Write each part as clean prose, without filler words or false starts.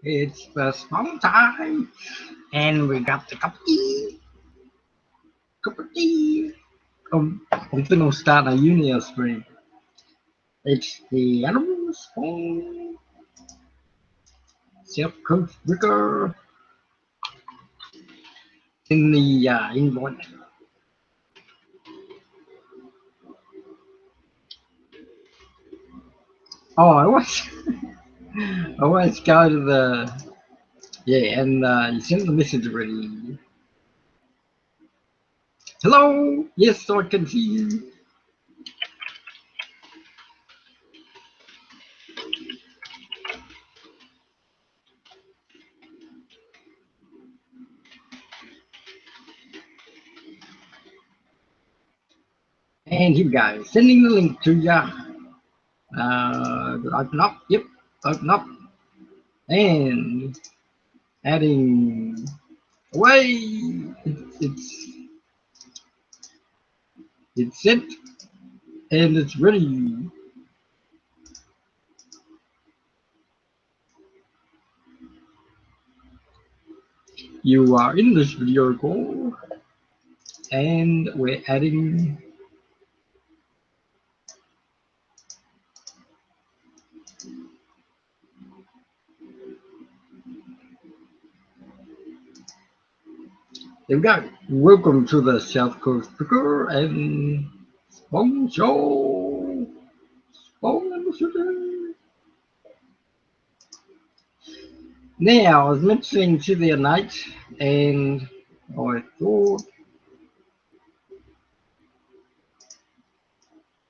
It's the spong time, and we got the cup of tea. Cup of tea. I'm thinking of starting a uni stream. It's the animal spong self coach Ricker in the invite. Oh, I always go to the and you sent the message already. Hello, yes, I can see you. And here we go, sending the link to you. Open up, yep, open up, and adding away. It's sent and it's ready. You are in this video call, and we're adding. There we go. Welcome to the South Coast Picker and Spong Show. Spong and the City. Now, I was mentioning to the night, and I thought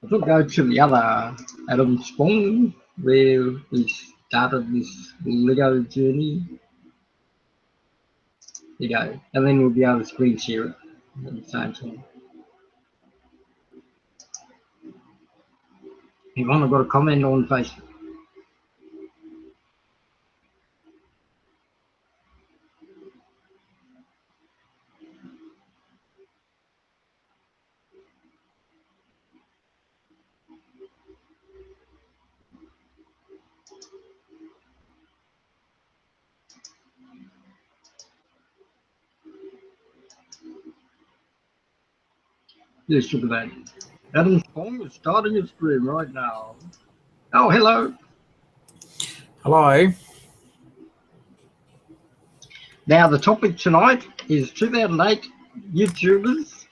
go to the other Adam Spong where we started this Lego journey. There you go, and then we'll be able to screen share it at the same time. Yvonne, I've got a comment on Facebook. Yes, look at that. Adam Spong is starting his stream right now. Oh, hello. Hello. Now, the topic tonight is 2008 YouTubers.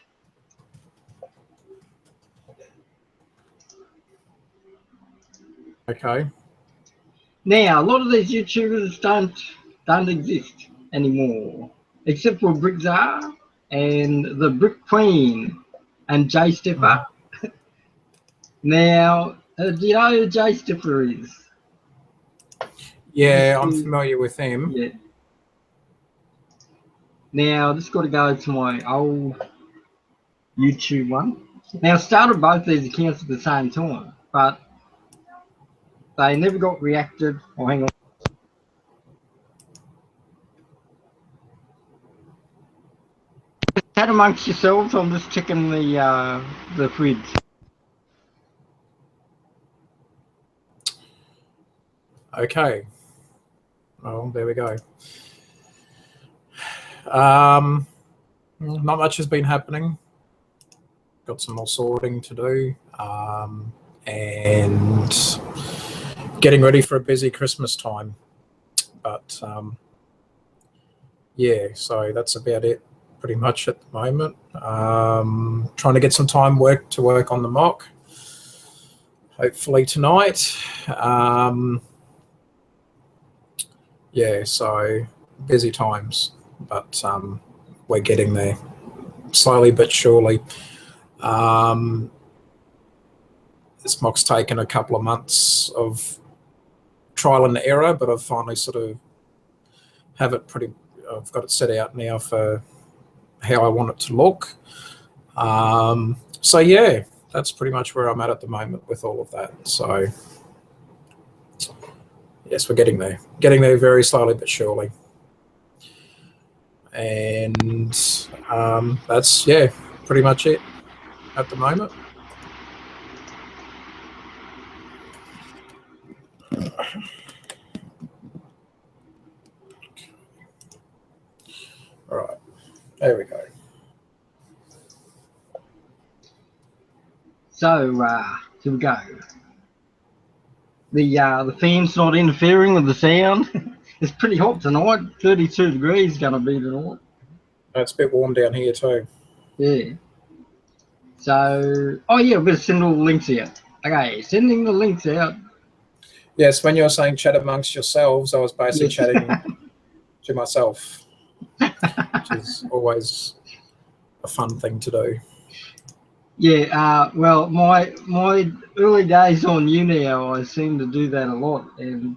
Okay. Now, a lot of these YouTubers don't exist anymore, except for Brickzar and the Brick Queen and Jay Stepper. Now, do you know who Jay Stepper is? Yeah, I'm familiar with him. Yeah. Now, just got to go to my old YouTube one. Now, I started both these accounts at the same time, but they never got reacted. Oh, hang on. Chat amongst yourselves. I'm just checking the fridge. Okay. Well, there we go. Not much has been happening. Got some more sorting to do, and getting ready for a busy Christmas time. But yeah, so that's about it pretty much at the moment. Trying to get some time to work on the mock. Hopefully tonight. Yeah, so busy times, but we're getting there slowly but surely. This mock's taken a couple of months of trial and error, but I've finally sort of I've got it set out now for how I want it to look. So yeah, that's pretty much where I'm at the moment with all of that. So yes, we're getting there very slowly but surely. And that's, yeah, pretty much it at the moment. There we go. So here we go. The fan's not interfering with the sound. It's pretty hot tonight. 32 degrees going to be tonight. It's a bit warm down here too. Yeah. So, oh yeah, we better send all the links out. Okay, sending the links out. Yes, when you were saying chat amongst yourselves, I was basically Yes. chatting to myself, which is always a fun thing to do. Yeah, well, my early days on Uniow, I seem to do that a lot. And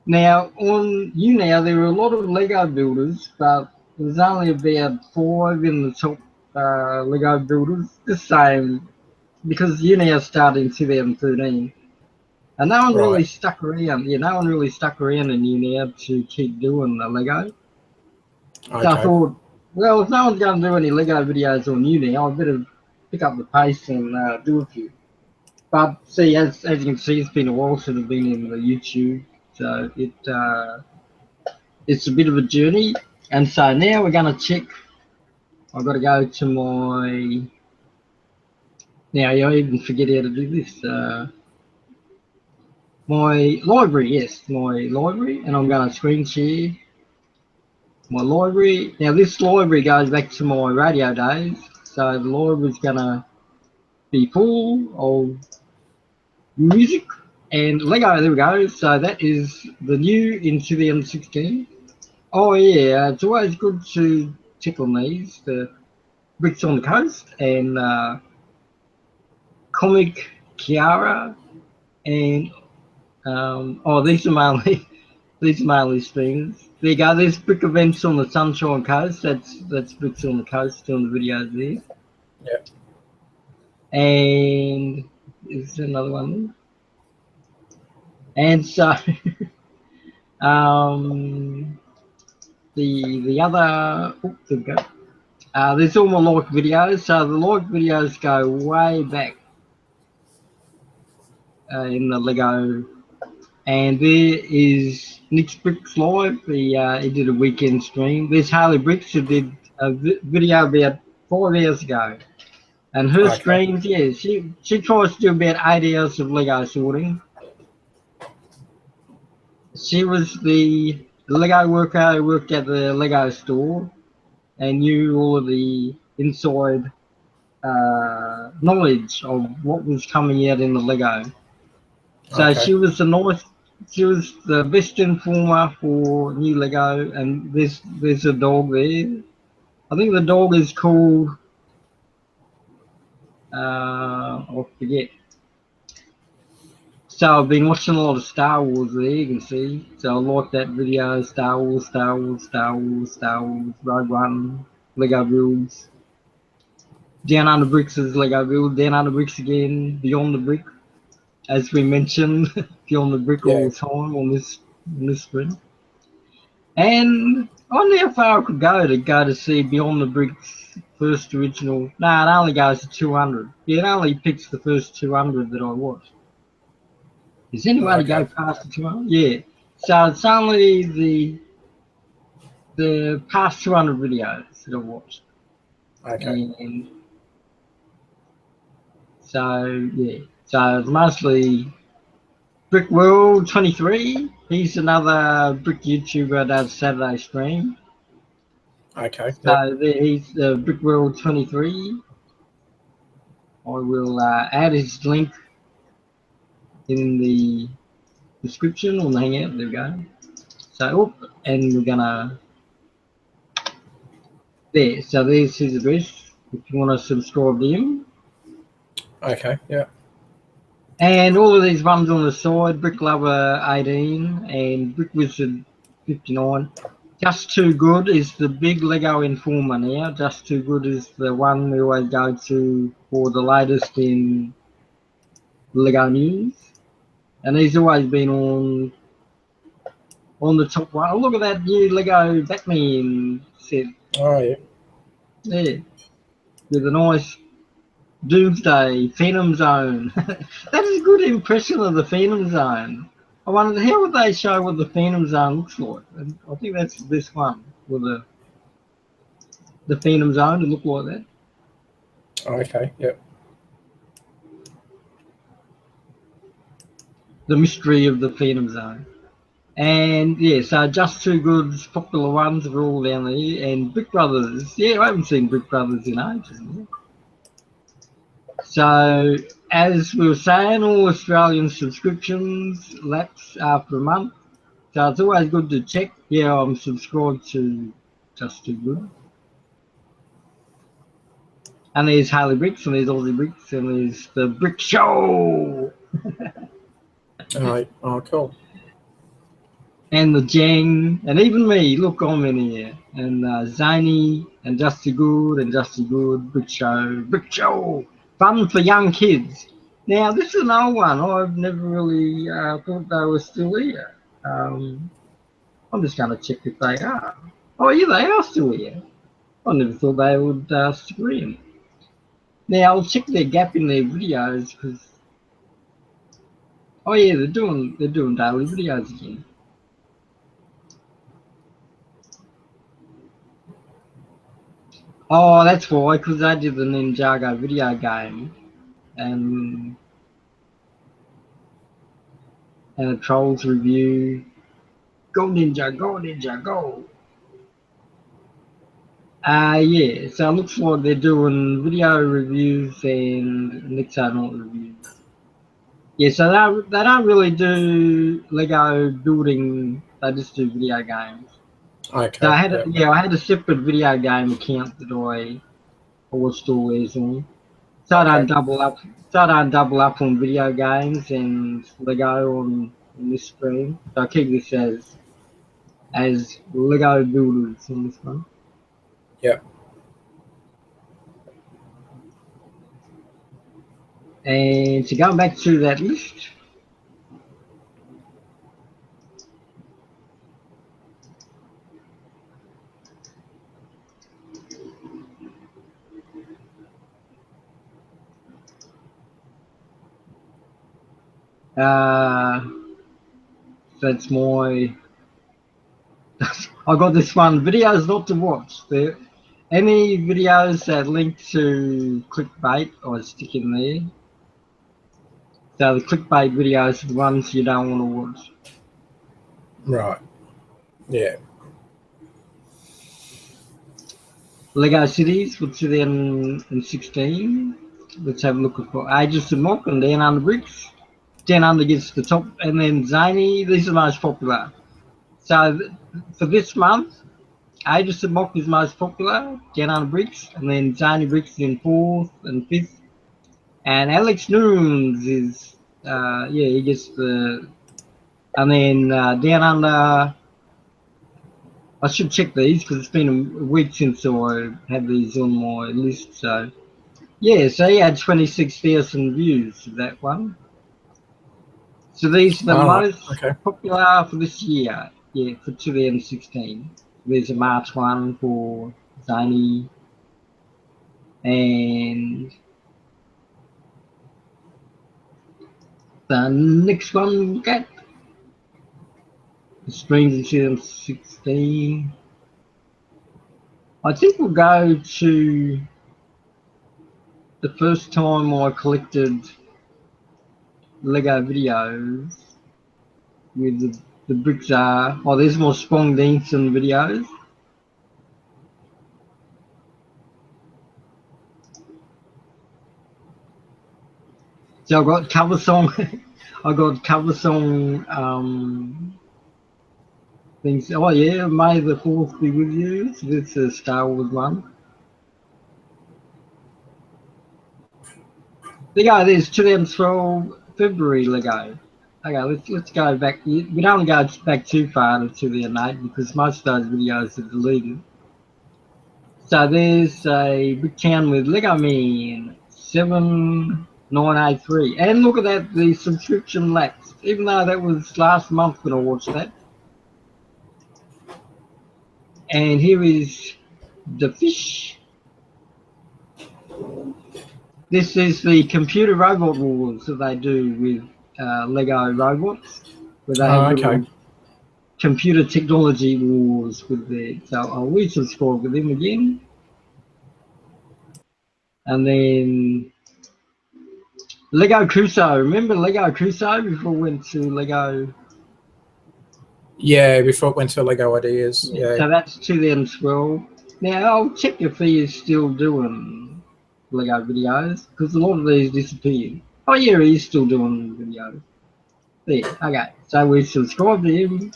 now on Uniow, there are a lot of Lego builders, but there's only about 5 in the top Lego builders. The same, because Uniow started in 2013. And no one really Right. stuck around. Yeah, no one really stuck around in Uniow to keep doing the Lego. So I Okay. thought, well, if no one's going to do any Lego videos on Uniow, I better pick up the pace and do a few. But see, as you can see, it's been a while since I've been in the YouTube, so it's a bit of a journey. And so now we're going to check. I've got to go to my. Now I even forget how to do this. My library, yes, my library, and I'm going to screen share my library. Now this library goes back to my radio days, so the library's going to be full of music and Lego. There we go. So that is the new in 2016. Oh yeah, it's always good to check on these. The Bricks on the Coast and Comic Kiara and these are mainly things. There you go. There's brick events on the Sunshine Coast. That's Bricks on the Coast doing the videos there. Yeah. And is another one. And so the other there we go. There's all my like videos. So the like videos go way back in the Lego. And there is Nick's Bricks Live. He did a weekend stream. There's Harley Bricks who did a video about 5 hours ago. And her Okay. streams, yeah, she tries to do about 8 hours of Lego sorting. She was the Lego worker who worked at the Lego store and knew all of the inside knowledge of what was coming out in the Lego. So Okay. she was the best informer for new Lego, and there's a dog there. I think the dog is called I forget. So I've been watching a lot of Star Wars there, you can see. So I like that video, Star Wars, Rogue One, Lego builds. Down Under Bricks is Lego build, Down Under Bricks again, Beyond the Brick, as we mentioned, Beyond the Brick all the time on this sprint. And I wonder how far I could go to see Beyond the Bricks first original. No, it only goes to 200. Yeah, it only picks the first 200 that I watched. Does anybody go past the 200? Yeah. So it's only the past 200 videos that I watched. Okay. And so yeah. So it's mostly Brick World 23. He's another brick YouTuber that does Saturday stream. Okay. So he's the Brick World 23. I will add his link in the description on the Hangout. There we go. So, and we're gonna there. So there's his address if you want to subscribe to him. Okay. Yeah. And all of these ones on the side: Brick Lover 18 and Brick Wizard 59. Just Too Good is the big Lego informer now. Just Too Good is the one we always go to for the latest in Lego news. And he's always been on the top one. Oh, look at that new Lego Batman set. Oh yeah. Yeah. With a nice Doomsday Phantom Zone. That is a good impression of the Phantom Zone. I wonder how would they show what the Phantom Zone looks like. And I think that's this one with a The Phantom Zone to look like that. Oh, okay. Yep. The Mystery of the Phantom Zone. And yeah, so Just Too Good's popular ones are all down there. And Brick Brothers. Yeah, I haven't seen Brick Brothers in ages. So, as we were saying, all Australian subscriptions lapse after a month. So it's always good to check. Yeah, I'm subscribed to Just Too Good. And there's Harley Bricks, and there's Aussie Bricks, and there's the Brick Show, Oh, cool. and the Jang, and even me. Look, I'm in here. And Zany, and Just Too Good, and Just Too Good, Brick Show, Brick Show. Fun for young kids. Now, this is an old one. I've never really thought they were still here. I'm just going to check if they are. Oh, yeah, they are still here. I never thought they would scream. Now, I'll check their gap in their videos because, oh yeah, they're doing daily videos again. Oh, that's why, because I did the Ninjago video game, and a Trolls review. Go Ninja, go Ninja, go! Yeah, so it looks like they're doing video reviews and Nixon reviews. Yeah, so they don't really do Lego building, they just do video games. Okay. So I had yep. I had a separate video game account that I watched all these on. So I don't double up on video games and Lego on this stream. So I keep this as Lego builders on this one. Yep. And to go back to that list, that's my. I got this one, videos not to watch. Any videos that link to clickbait, I stick in there. So the clickbait videos are the ones you don't want to watch. Right. Yeah. Lego Cities for 2016. Let's have a look at Ages of Mock and Down Under Bricks. Down Under gets the top, and then Zany. These are the most popular. So for this month, Ages of Mock is most popular. Down Under Bricks, and then Zany Bricks is in 4th and 5th. And Alex Noons is, he gets the, and then Down Under. I should check these because it's been a week since I had these on my list. So yeah, so he had 26,000 views of that one. So these are the most popular for this year. Yeah, for 2016. There's a March one for Zany, and the next one we got the streams in 2016. I think we'll go to the first time I collected Lego videos with the bricks are. Oh, there's more Spong Deanson videos. So I've got cover song. I got cover song things. Oh yeah, May the 4th be with you. So this is a Star Wars one. Lego, there's 2012 February Lego. Okay, let's go back. We don't go back too far to 2008 because most of those videos are deleted. So there's a big town with Lego Man 7983, and look at that, the subscription lapsed. Even though that was last month when I watched that. And here is the fish. This is the computer robot wars that they do with Lego robots, where they have little computer technology wars with their. So I'll resubscribe with them again. And then Lego Crusoe. Remember Lego Crusoe before we went to Lego? Yeah, before it went to Lego Ideas. Yeah. So that's 2012. Now I'll check if he is still doing Lego videos because a lot of these disappeared. Oh yeah, he's still doing videos. There, okay. So we subscribed to him,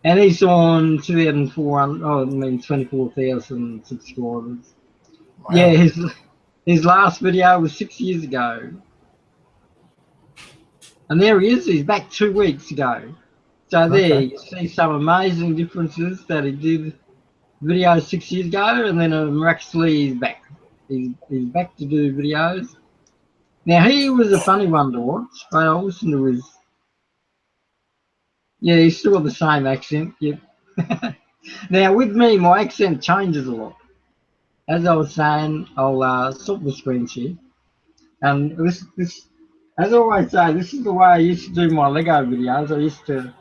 and he's on 2,400. Oh, I mean 24,000 subscribers. Yeah, Wow. his last video was 6 years ago, and there he is. He's back 2 weeks ago. So there, Okay. you see some amazing differences that he did videos 6 years ago, and then miraculously he's back. He's back to do videos. Now he was a funny one to watch, but I listened to his. Yeah, he's still got the same accent. Yep. Now with me, my accent changes a lot. As I was saying, I'll stop the screen share. And this, as I always say, this is the way I used to do my Lego videos. I used to.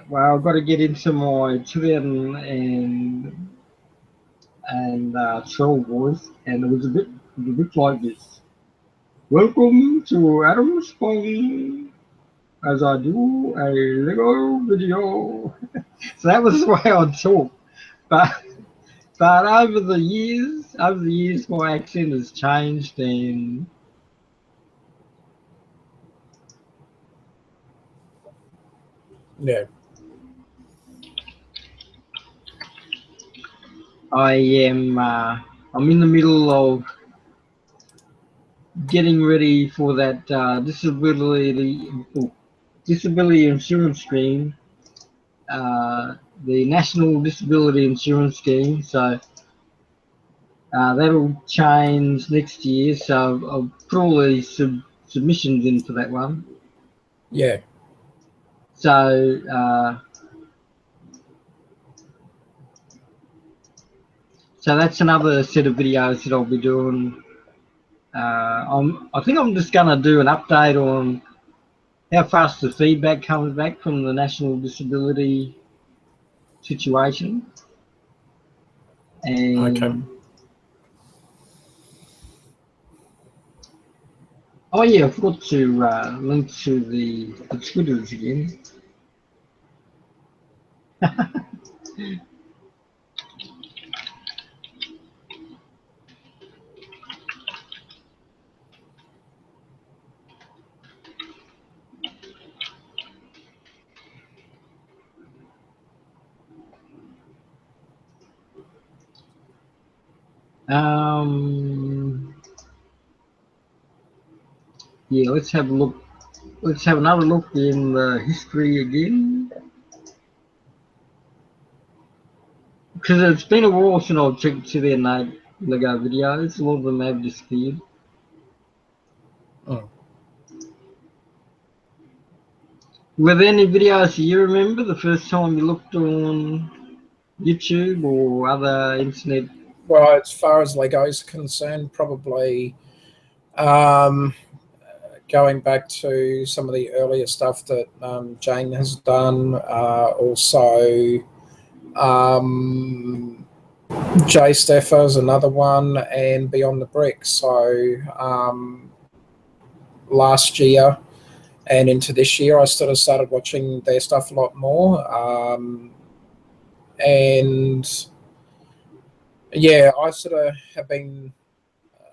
Well, I've got to get into my 2012 voice, and it was a bit like this. Welcome to Adam Spong as I do a Lego video. So that was the way I'd talk. But over the years, my accent has changed, and Yeah. I am I'm in the middle of getting ready for that disability insurance scheme, the National Disability Insurance Scheme. So that'll change next year. So I'll put all these submissions in for that one. Yeah. So so that's another set of videos that I'll be doing. I think I'm just going to do an update on how fast the feedback comes back from the National Disability situation. Okay. And oh yeah, I forgot to link to the Twitters again. Yeah, let's have a look. Let's have another look in the history again. Because it's been a while since I've checked to their Lego videos. A lot of them have disappeared. Oh. Were there any videos you remember the first time you looked on YouTube or other internet? Well, as far as Lego's concerned, probably going back to some of the earlier stuff that Jane has done. Also, Jay Steffer's another one, and Beyond the Brick. So last year and into this year, I sort of started watching their stuff a lot more. And yeah, I sort of have been,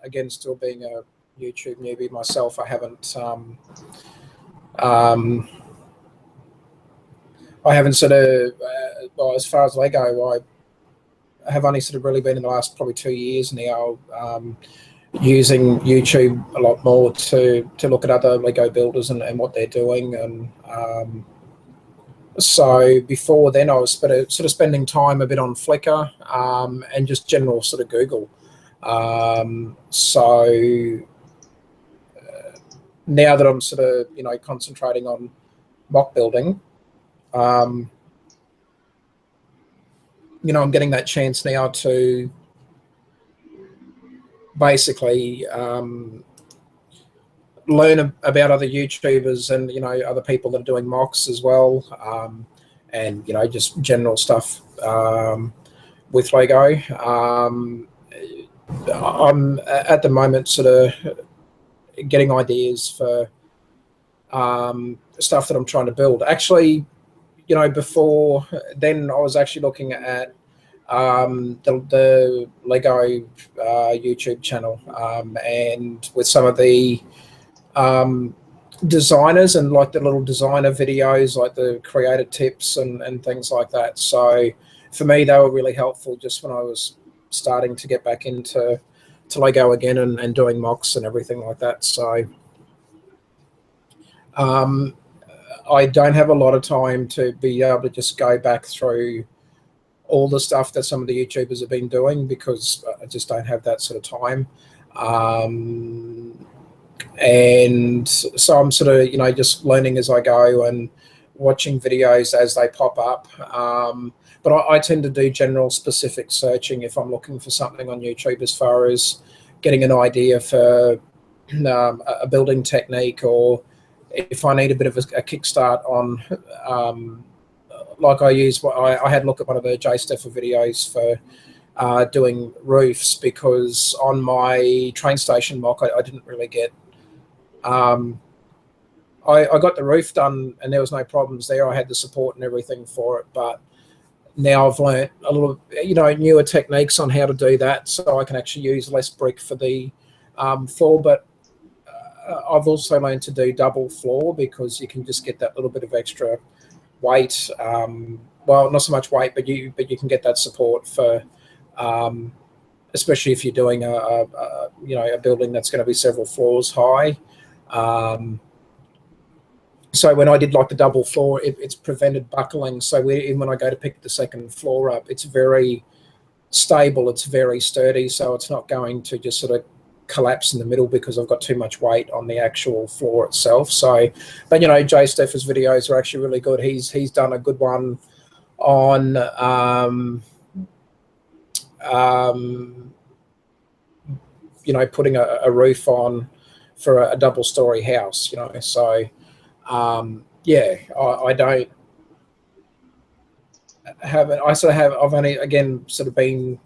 again, still being a YouTube newbie myself. I haven't sort of, well, as far as Lego, I have only sort of really been in the last probably 2 years now using YouTube a lot more to look at other Lego builders and what they're doing. And so before then, I was sort of spending time a bit on Flickr and just general sort of Google. So now that I'm sort of, concentrating on mock building, I'm getting that chance now to basically learn about other YouTubers and, other people that are doing mocks as well. And, just general stuff with Lego. I'm at the moment sort of getting ideas for stuff that I'm trying to build. Actually, before then, I was actually looking at the Lego YouTube channel, and with some of the designers and like the little designer videos, like the creator tips and things like that. So for me, they were really helpful just when I was starting to get back into Lego again and doing mocks and everything like that. So um, I don't have a lot of time to be able to just go back through all the stuff that some of the YouTubers have been doing, because I just don't have that sort of time. And so I'm sort of, just learning as I go and watching videos as they pop up. But I tend to do general specific searching if I'm looking for something on YouTube, as far as getting an idea for a building technique, or if I need a bit of a kickstart on, like I had a look at one of the Jay Steffer videos for doing roofs, because on my train station mock, I didn't really get, I got the roof done and there was no problems there. I had the support and everything for it, but now I've learnt a little, newer techniques on how to do that, so I can actually use less brick for the floor. But I've also learned to do double floor, because you can just get that little bit of extra weight. Well, not so much weight, but you can get that support for, especially if you're doing a building that's going to be several floors high. So when I did like the double floor, it's prevented buckling. So even when I go to pick the second floor up, it's very stable, it's very sturdy, so it's not going to just sort of collapse in the middle because I've got too much weight on the actual floor itself. So, but Jay Steffer's videos are actually really good. He's done a good one on putting a roof on for a double-story house. So yeah, I don't have it. I've only, again, sort of been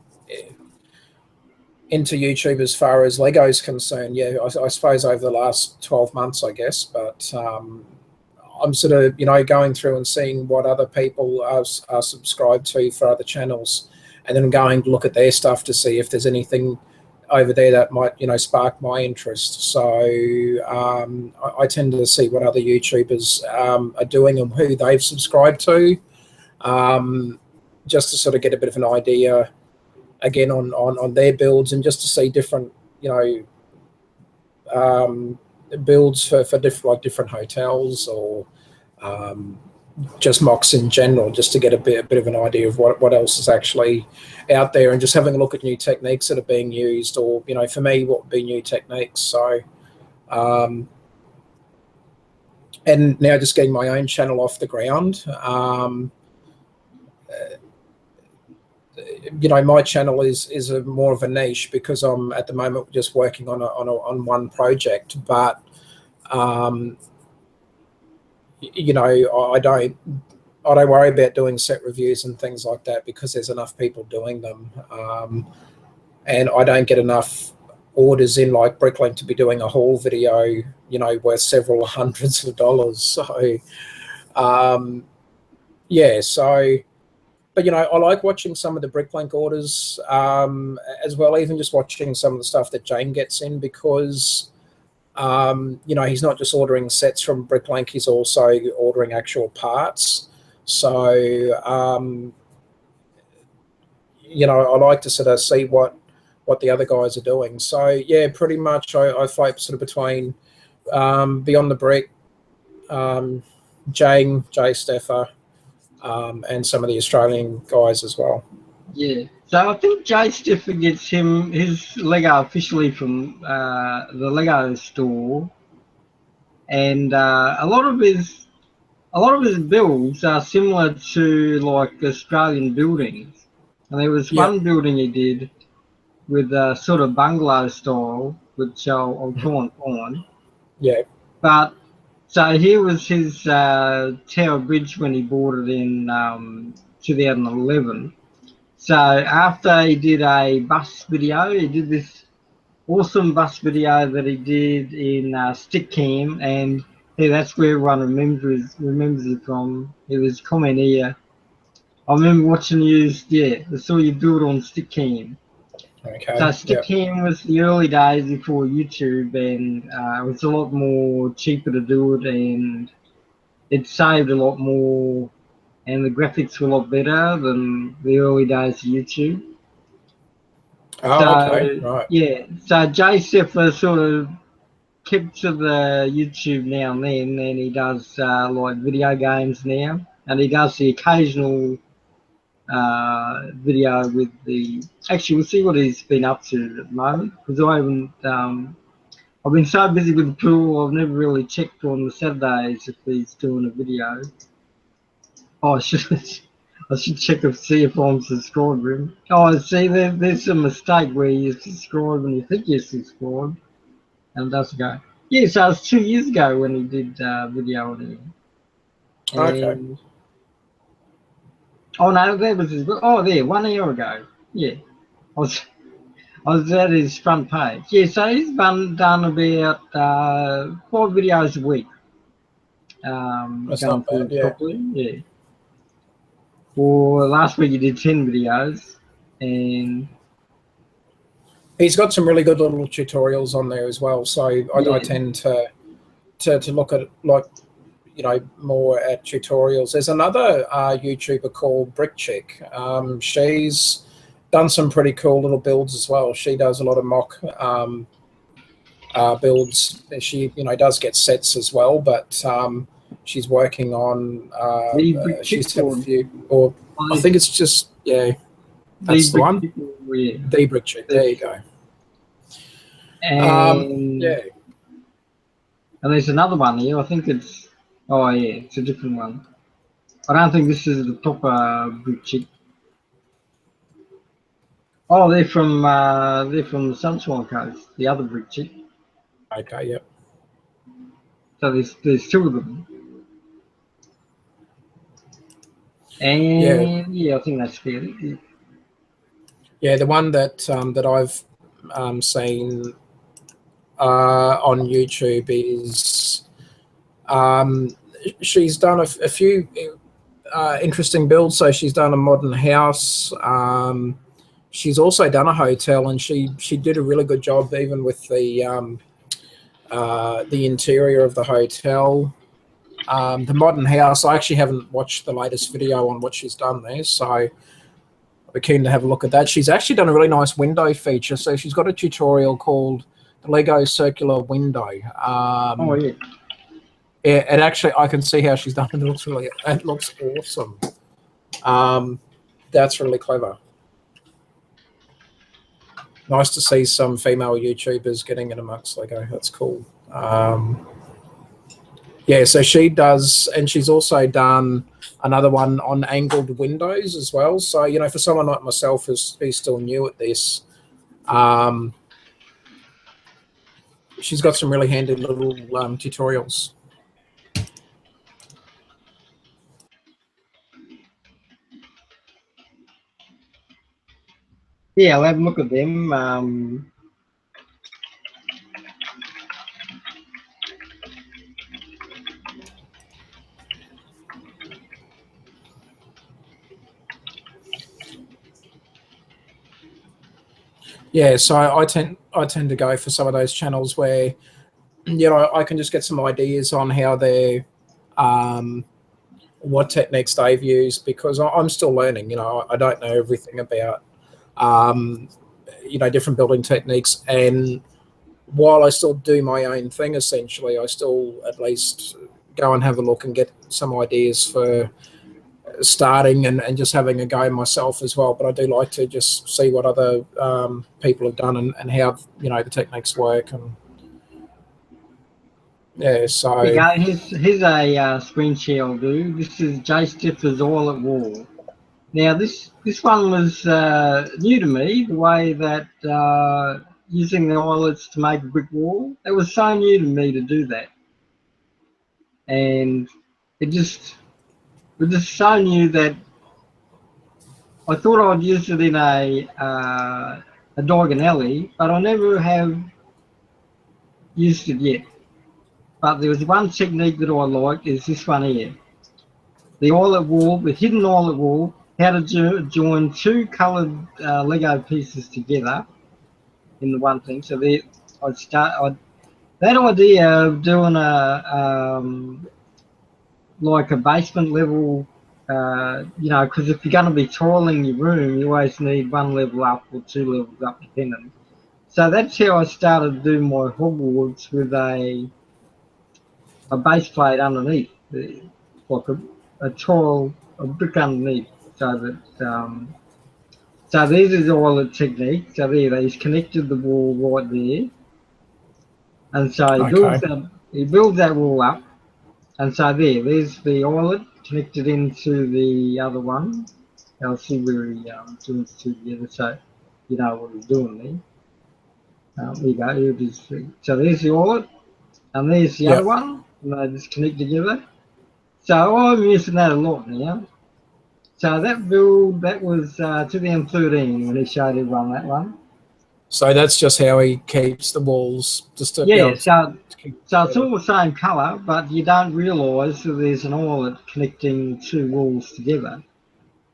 into YouTube as far as Lego's concerned. Yeah, I suppose over the last 12 months, I guess. But I'm sort of, going through and seeing what other people are subscribed to for other channels, and then going to look at their stuff to see if there's anything over there that might, spark my interest. So I tend to see what other YouTubers are doing and who they've subscribed to, just to sort of get a bit of an idea again on their builds, and just to see different, builds for different hotels, or just mocks in general, just to get a bit of an idea of what else is actually out there, and just having a look at new techniques that are being used, or for me, what would be new techniques. So and now just getting my own channel off the ground. My channel is a more of a niche, because I'm at the moment just working on one project, but I don't worry about doing set reviews and things like that, because there's enough people doing them, and I don't get enough orders in like Bricklink to be doing a haul video, worth several hundreds of dollars. So yeah, so. But I like watching some of the Bricklink orders as well, even just watching some of the stuff that Jane gets in, because he's not just ordering sets from Bricklink, he's also ordering actual parts. So I like to sort of see what the other guys are doing. So yeah, pretty much I float sort of between Beyond the Brick, Jay Steffer, and some of the Australian guys as well. Yeah. So I think Jay Stiffer gets his Lego officially from the Lego store, and a lot of his builds are similar to like Australian buildings. And there was Yeah. one building he did with a sort of bungalow style, which I'll try and find. Yeah. But so here was his Tower Bridge when he bought it in 2011. So after he did a bus video, he did this awesome bus video that he did in stick cam, and yeah, that's where everyone remembers it from. It was comment here. I remember watching you. Yeah, I saw you do it on stick cam. So Okay. stick Yep. cam was the early days before YouTube, and it was a lot more cheaper to do it, and it saved a lot more, and the graphics were a lot better than the early days of YouTube. Oh, okay. So Right. yeah, so Jay Seffer sort of kept to the YouTube now and then, and he does like video games now, and he does the occasional video with the. Actually, we'll see what he's been up to at the moment because I haven't. I've been so busy with the pool, I've never really checked on the Saturdays if he's doing a video. Oh, I should. I should check to see if I'm subscribed to him. Oh, see, there's a mistake where you subscribe and you think you're subscribed, and it doesn't go. Yeah, so it was 2 years ago when he did video on it. Okay. And oh no, that was his. Oh, there, 1 year ago. Yeah, I was I was at his front page. Yeah, so he's done about 4 videos a week. That's Going not through bad. it Yeah. properly. Yeah. Well, last week he did 10 videos, and He's got some really good little tutorials on there as well. So I yeah, tend to look at like more at tutorials. There's another YouTuber called Brick Chick. She's done some pretty cool little builds as well. She does a lot of mock builds. She does get sets as well, but she's working on. the brick She's chick had a or few, or I think it's just the that's the brick one. chick, yeah, The Brick Chick. There you go. and Yeah. and there's another one here. I think it's oh yeah, it's a different one. I don't think this is the proper brick chick. Oh, they're from the Sunshine Coast, the other brick chick. Okay. Yep. So there's two of them, Yeah. and yeah, I think that's fair. Yeah. The one that I've seen on YouTube is she's done a few interesting builds. So she's done a modern house. She's also done a hotel, and she did a really good job even with the interior of the hotel. The modern house, I actually haven't watched the latest video on what she's done there, so we're keen to have a look at that. She's actually done a really nice window feature. So she's got a tutorial called the Lego circular window. Oh yeah, And actually, I can see how she's done it. It looks awesome. That's really clever. Nice to see some female YouTubers getting in amongst Lego. That's cool. Yeah, so she does, and she's also done another one on angled windows as well. So, for someone like myself who's still new at this, she's got some really handy little tutorials. yeah. I'll have a look at them. Yeah, so I tend to go for some of those channels where I can just get some ideas on how they're what techniques they've used, because I'm still learning. I don't know everything about different building techniques, and while I still do my own thing, essentially, I still at least go and have a look and get some ideas for starting and just having a go myself as well. But I do like to just see what other people have done and how the techniques work. And yeah, so Here you go. Here's a screen share I'll do. This is Jay Stiffer's Oilet Wall. Now this one was new to me. The way that using the eyelets to make a brick wall. It was so new to me to do that, and it was just so new that I thought I'd use it in a dog and alley, but I never have used it yet. But there was one technique that I liked is this one here. The eyelet wall, the hidden eyelet wall, how to join two coloured Lego pieces together in the one thing. So there, that idea of doing like a basement level, because if you're going to be tiling your room, you always need one level up or two levels up, depending. So that's how I started doing my Hogwarts with a base plate underneath, like a tile, a brick underneath, so that so this is all the technique. So there, he's connected the wall right there, and so Okay. he builds that wall up, and so there's the eyelet connected into the other one. I'll see where he joins two together, so you know what he's doing there. There you go. Here it is. So there's the eyelet, and there's the other Yep. one, and they just connect together. So I'm using that a lot now. So that build, that was 2013 when he showed everyone that one. So that's just how he keeps the walls, just to be Yeah, able to keep so it's all the same colour, but you don't realise that there's an eyelet connecting two walls together.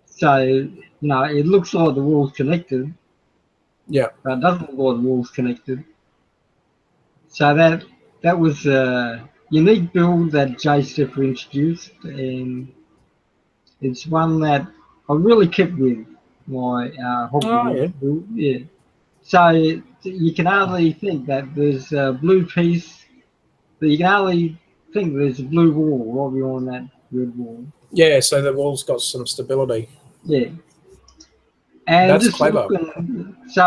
So, it looks like the wall's connected, yeah. but it doesn't look like the wall's connected. So that was a unique build that Jay Stepper introduced, and it's one that I really kept with my Oh Hogwarts yeah. build. Yeah. So you can hardly think that there's a blue piece. You can hardly think there's a blue wall right behind that red wall. Yeah. So the wall's got some stability. Yeah. And That's clever.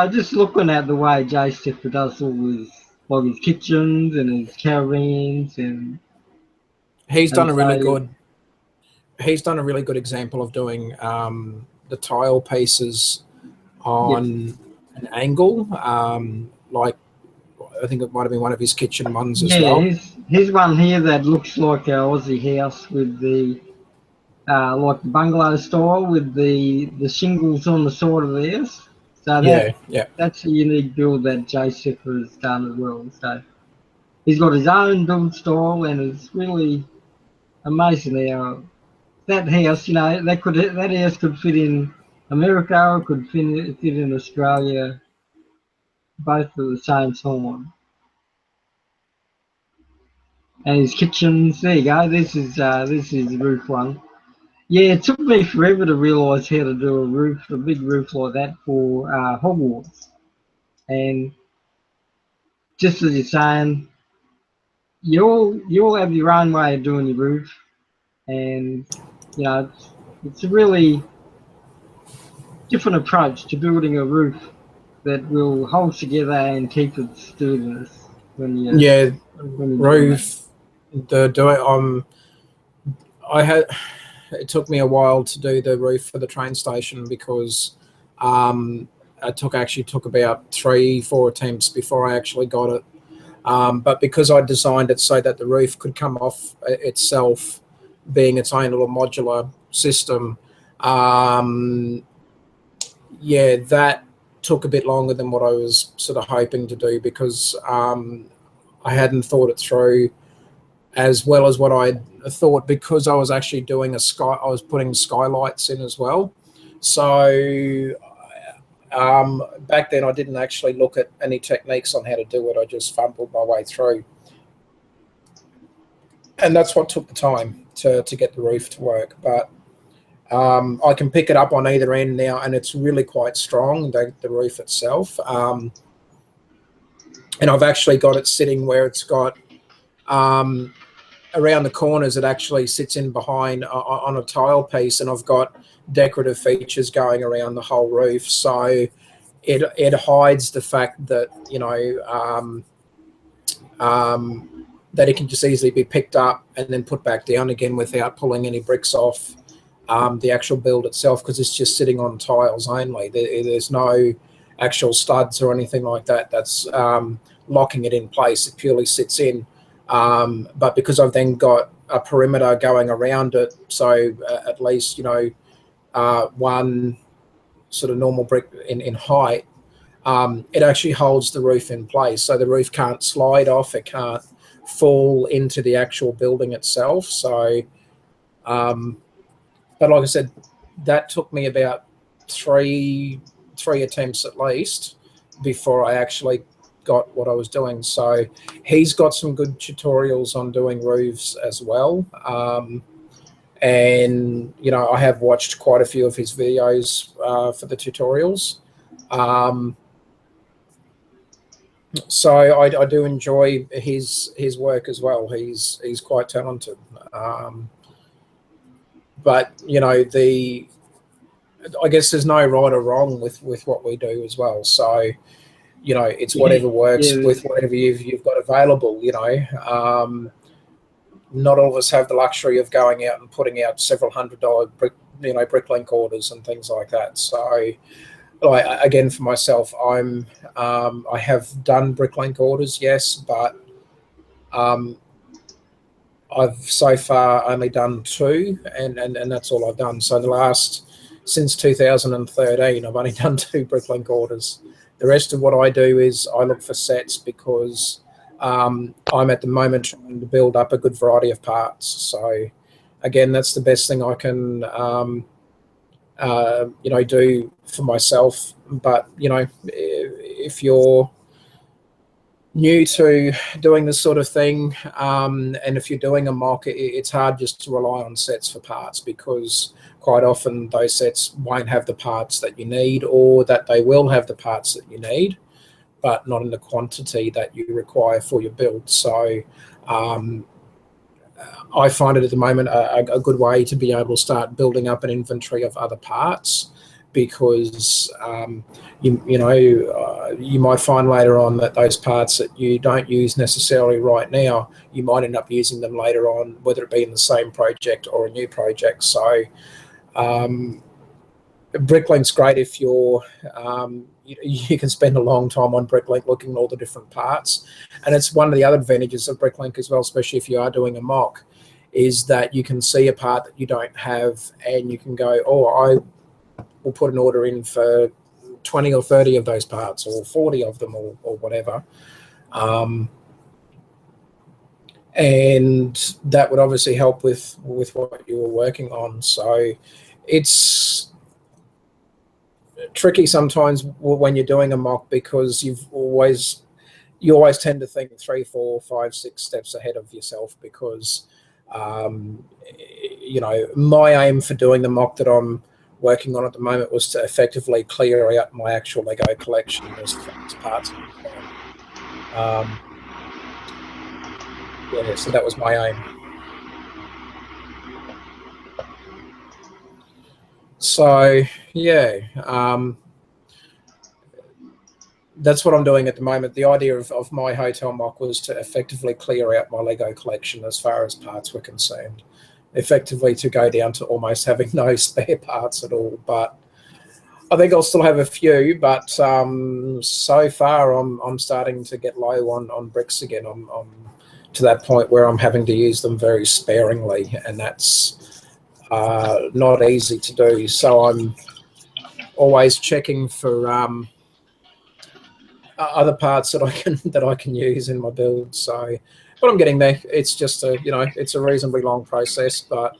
just looking at the way Jay Stepper does all his like his kitchens and his caravans He's done and a really so good. He's done a really good example of doing the tile pieces yes, on an angle. Like I think it might have been one of his kitchen ones as yeah, well. here's one here that looks like a Aussie house with the like the bungalow style with the shingles on the side of the house. So Yeah. Yeah. that's a unique build that Jay Sipper has done as well. So he's got his own build style, and it's really amazing how that house, that house could fit in America, or could fit in Australia, both at the same time. And his kitchens, there you go. This is the roof one. Yeah, it took me forever to realise how to do a big roof like that for Hogwarts. And just as you're saying, you all have your own way of doing your roof, and it's a really different approach to building a roof that will hold together and keep its sturdiness Yeah. when you're doing that. Roof. The do it. I had. It took me a while to do the roof for the train station because it actually took about 3-4 attempts before I actually got it. But because I designed it so that the roof could come off itself, being its own little modular system, yeah, that took a bit longer than what I was sort of hoping to do because I hadn't thought it through as well as what I thought because I was actually doing I was putting skylights in as well. So back then I didn't actually look at any techniques on how to do it. I just fumbled my way through. And that's what took the time to get the roof to work. But I can pick it up on either end now, and it's really quite strong, the roof itself. And I've actually got it sitting where it's got around the corners. It actually sits in behind on a tile piece, and I've got decorative features going around the whole roof. So it hides the fact that that it can just easily be picked up and then put back down again without pulling any bricks off the actual build itself, because it's just sitting on tiles only. There's no actual studs or anything like that that's locking it in place. It purely sits in. But because I've then got a perimeter going around it, so at least one sort of normal brick in height, it actually holds the roof in place. So the roof can't slide off, it can't fall into the actual building itself. So, but like I said, that took me about three attempts at least before I actually got what I was doing. So he's got some good tutorials on doing roofs as well. And, you know, I have watched quite a few of his videos for the tutorials. So I do enjoy his work as well. He's quite talented. But, you know, I guess there's no right or wrong with what we do as well. So, you know, it's whatever works with whatever you've got available, you know. Not all of us have the luxury of going out and putting out several $100 bricklink orders and things like that. So, again, for myself, I have done bricklink orders, yes, but I've so far only done 2, and that's all I've done. So since 2013, I've only done 2 bricklink orders. The rest of what I do is I look for sets because I'm at the moment trying to build up a good variety of parts. So again, that's the best thing I can you know, do for myself. But, you know, if you're new to doing this sort of thing, and if you're doing a mock, it's hard just to rely on sets for parts, because quite often those sets won't have the parts that you need, or that they will have the parts that you need, but not in the quantity that you require for your build. So I find it at the moment a good way to be able to start building up an inventory of other parts, because you know, you might find later on that those parts that you don't use necessarily right now, you might end up using them later on, whether it be in the same project or a new project. So Bricklink's great if you're you can spend a long time on Bricklink looking at all the different parts, and it's one of the other advantages of Bricklink as well, especially if you are doing a mock, is that you can see a part that you don't have, and you can go, oh, I will put an order in for 20 or 30 of those parts, or 40 of them, or whatever. And that would obviously help with what you were working on. So it's tricky sometimes when you're doing a mock, because you always tend to think 3, 4, 5, 6 steps ahead of yourself, because you know, my aim for doing the mock that I'm working on at the moment was to effectively clear out my actual Lego collection as parts. Yeah, so that was my aim. So yeah, that's what I'm doing at the moment. The idea of my hotel mock was to effectively clear out my Lego collection as far as parts were concerned, effectively to go down to almost having no spare parts at all. But I think I'll still have a few, but so far I'm starting to get low on bricks again. I'm to that point where I'm having to use them very sparingly, and that's not easy to do. So I'm always checking for other parts that I can use in my build. So, but I'm getting there. It's just it's a reasonably long process, but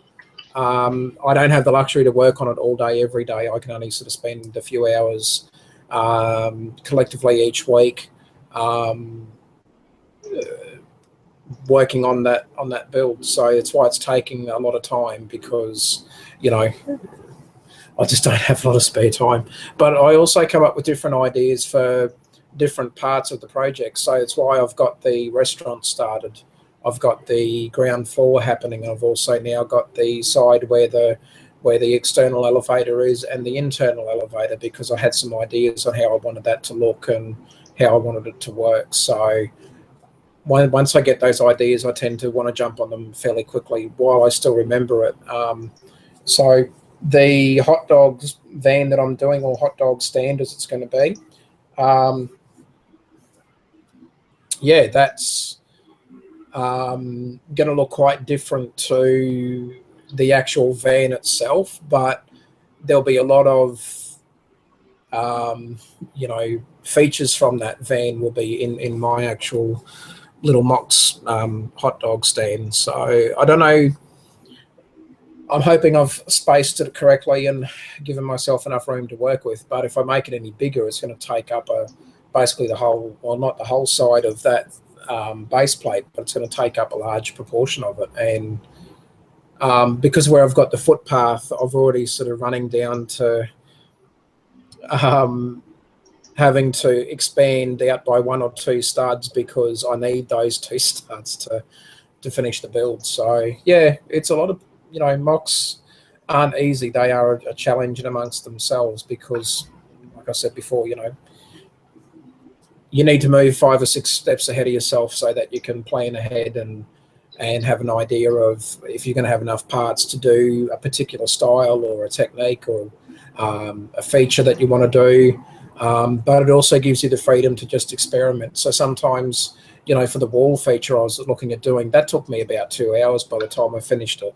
I don't have the luxury to work on it all day, every day. I can only sort of spend a few hours collectively each week working on that build. So it's why it's taking a lot of time, because I just don't have a lot of spare time. But I also come up with different ideas for different parts of the project. So it's why I've got the restaurant started. I've got the ground floor happening. I've also now got the side where the external elevator is, and the internal elevator, because I had some ideas on how I wanted that to look and how I wanted it to work. So once I get those ideas, I tend to want to jump on them fairly quickly while I still remember it. So the hot dogs van that I'm doing, or hot dog stand as it's going to be, yeah, that's going to look quite different to the actual van itself, but there'll be a lot of you know, features from that van will be in my actual little Mox hot dog stand. So I don't know. I'm hoping I've spaced it correctly and given myself enough room to work with. But if I make it any bigger, it's going to take up basically the whole, well, not the whole side of that base plate, but it's going to take up a large proportion of it. And because where I've got the footpath, I've already sort of running down to having to expand out by 1 or 2 studs because I need those 2 studs to finish the build. So yeah, it's a lot of, you know, mocks aren't easy. They are a challenge in amongst themselves because, like I said before, you know, you need to move 5 or 6 steps ahead of yourself so that you can plan ahead and have an idea of if you're going to have enough parts to do a particular style or a technique or a feature that you want to do. But it also gives you the freedom to just experiment. So sometimes, you know, for the wall feature I was looking at doing, that took me about 2 hours by the time I finished it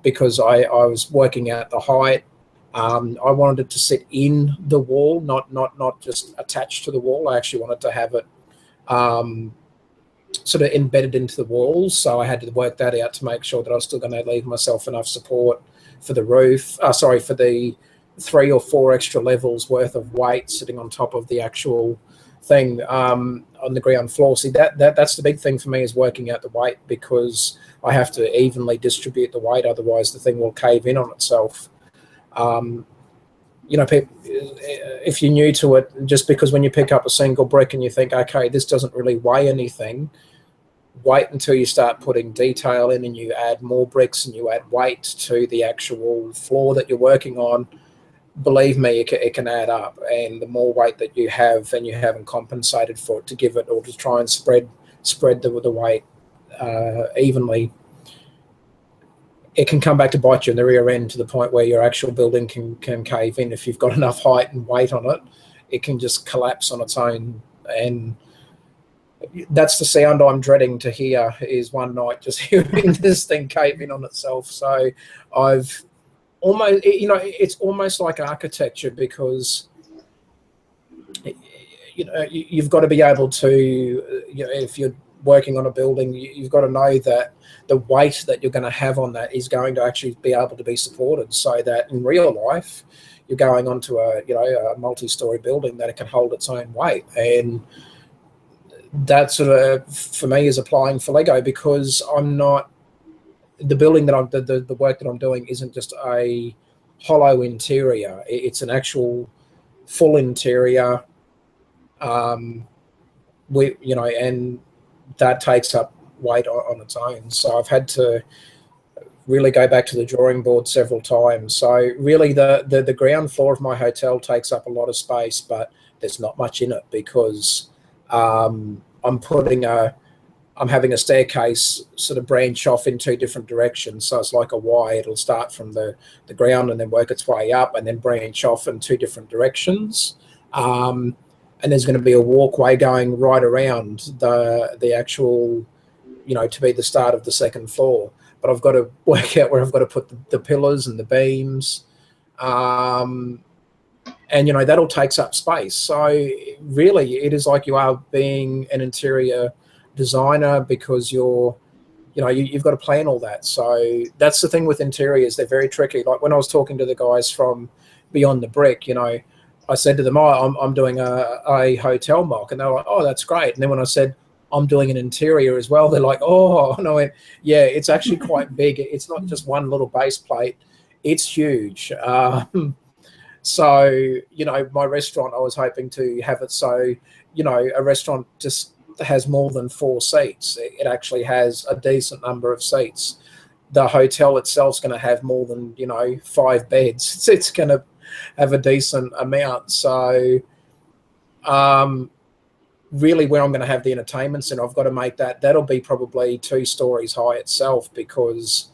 because I was working out the height. I wanted it to sit in the wall, not just attached to the wall. I actually wanted to have it sort of embedded into the walls. So I had to work that out to make sure that I was still going to leave myself enough support for the roof. For the 3 or 4 extra levels worth of weight sitting on top of the actual thing on the ground floor. See, that's the big thing for me is working out the weight because I have to evenly distribute the weight. Otherwise, the thing will cave in on itself. You know, if you're new to it, just because when you pick up a single brick and you think, okay, this doesn't really weigh anything, wait until you start putting detail in and you add more bricks and you add weight to the actual floor that you're working on. Believe me, it can add up. And the more weight that you have and you haven't compensated for it to give it or to try and spread the weight evenly, it can come back to bite you in the rear end to the point where your actual building can cave in. If you've got enough height and weight on it, it can just collapse on its own. And that's the sound I'm dreading to hear is one night just hearing this thing cave in on itself. So I've almost, you know, it's almost like architecture because, you know, you've got to be able to, you know, if you're working on a building, you've got to know that the weight that you're going to have on that is going to actually be able to be supported so that in real life you're going onto a, you know, a multi-story building that it can hold its own weight. And that sort of, for me, is applying for Lego because I'm not, the building that I'm, the work that I'm doing isn't just a hollow interior. It's an actual full interior, you know, and that takes up weight on its own. So I've had to really go back to the drawing board several times. So really the ground floor of my hotel takes up a lot of space, but there's not much in it because I'm having a staircase sort of branch off in 2 different directions. So it's like a Y. It'll start from the ground and then work its way up and then branch off in 2 different directions. And there's going to be a walkway going right around the actual, you know, to be the start of the 2nd floor. But I've got to work out where I've got to put the pillars and the beams. And, you know, that all takes up space. So really it is like you are being an interior designer because you're, you know, you've got to plan all that. So that's the thing with interiors. They're very tricky. Like when I was talking to the guys from Beyond the Brick, you know, I said to them, oh, I'm doing a hotel mock. And they were like, oh, that's great. And then when I said, I'm doing an interior as well, they're like, oh, and I went, yeah, it's actually quite big. It's not just one little base plate. It's huge. So, you know, my restaurant, I was hoping to have it so, you know, a restaurant just has more than 4 seats. It actually has a decent number of seats. The hotel itself is going to have more than, you know, 5 beds. It's going to have a decent amount. So really where I'm going to have the entertainment center, I've got to make that'll be probably 2 stories high itself because